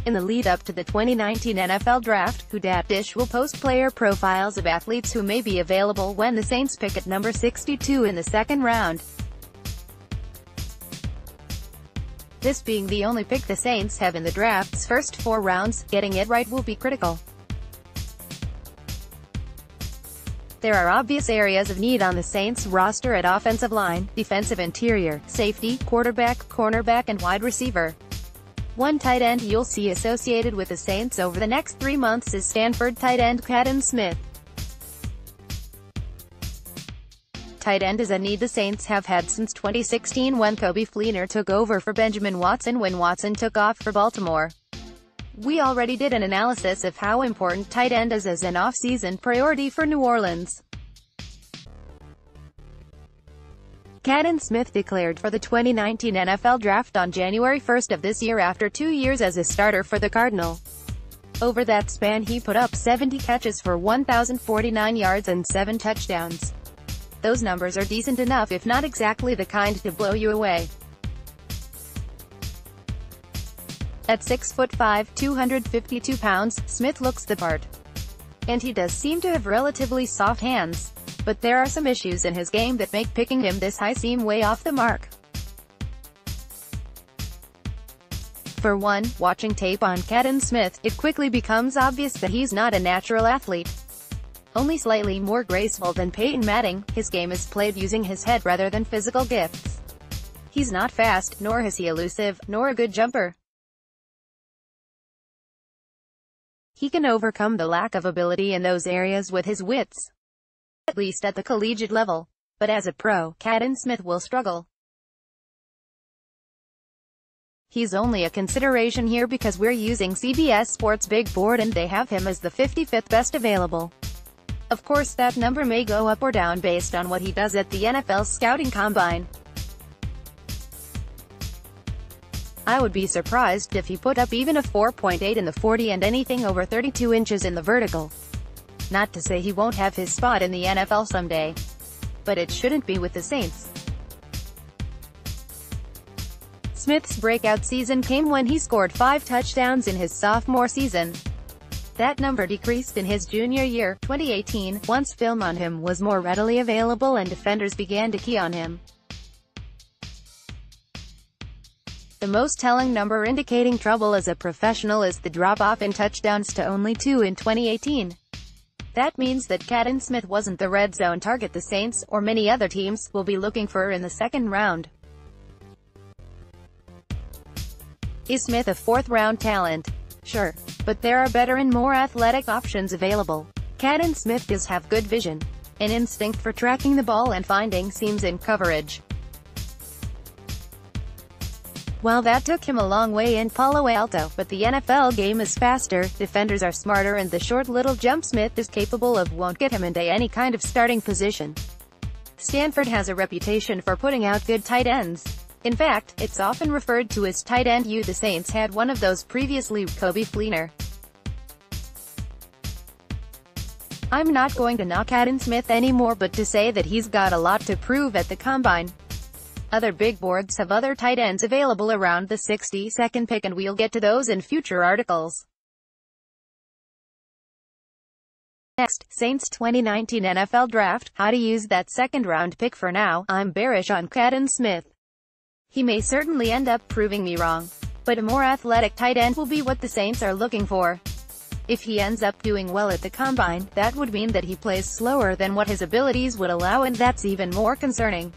In the lead-up to the 2019 NFL Draft, Dat Dish will post player profiles of athletes who may be available when the Saints pick at number 62 in the second round. This being the only pick the Saints have in the draft's first 4 rounds, getting it right will be critical. There are obvious areas of need on the Saints roster at offensive line, defensive interior, safety, quarterback, cornerback and wide receiver. One tight end you'll see associated with the Saints over the next 3 months is Stanford tight end Kaden Smith. Tight end is a need the Saints have had since 2016 when Coby Fleener took over for Benjamin Watson when Watson took off for Baltimore. We already did an analysis of how important tight end is as an off-season priority for New Orleans. Kaden Smith declared for the 2019 NFL Draft on January 1 of this year after 2 years as a starter for the Cardinal. Over that span he put up 70 catches for 1,049 yards and 7 touchdowns. Those numbers are decent enough if not exactly the kind to blow you away. At 6'5", 252 pounds, Smith looks the part. And he does seem to have relatively soft hands. But there are some issues in his game that make picking him this high seem way off the mark. For one, watching tape on Kaden Smith, it quickly becomes obvious that he's not a natural athlete. Only slightly more graceful than Peyton Manning, his game is played using his head rather than physical gifts. He's not fast, nor is he elusive, nor a good jumper. He can overcome the lack of ability in those areas with his wits. At least at the collegiate level. But as a pro, Kaden Smith will struggle. He's only a consideration here because we're using CBS Sports Big Board and they have him as the 55th best available. Of course that number may go up or down based on what he does at the NFL scouting combine. I would be surprised if he put up even a 4.8 in the 40 and anything over 32 inches in the vertical. Not to say he won't have his spot in the NFL someday. But it shouldn't be with the Saints. Smith's breakout season came when he scored 5 touchdowns in his sophomore season. That number decreased in his junior year, 2018, once film on him was more readily available and defenders began to key on him. The most telling number indicating trouble as a professional is the drop-off in touchdowns to only 2 in 2018. That means that Kaden Smith wasn't the red zone target the Saints, or many other teams, will be looking for in the second round. Is Smith a fourth-round talent? Sure. But there are better and more athletic options available. Kaden Smith does have good vision, an instinct for tracking the ball and finding seams in coverage. Well, that took him a long way in Palo Alto, but the NFL game is faster, defenders are smarter and the short little jump Smith is capable of won't get him into any kind of starting position. Stanford has a reputation for putting out good tight ends. In fact, it's often referred to as tight end U. The Saints had one of those previously, Coby Fleener. I'm not going to knock Kaden Smith anymore but to say that he's got a lot to prove at the combine. Other big boards have other tight ends available around the 62nd pick and we'll get to those in future articles. Next, Saints 2019 NFL Draft, how to use that second-round pick. For now, I'm bearish on Kaden Smith. He may certainly end up proving me wrong. But a more athletic tight end will be what the Saints are looking for. If he ends up doing well at the combine, that would mean that he plays slower than what his abilities would allow and that's even more concerning.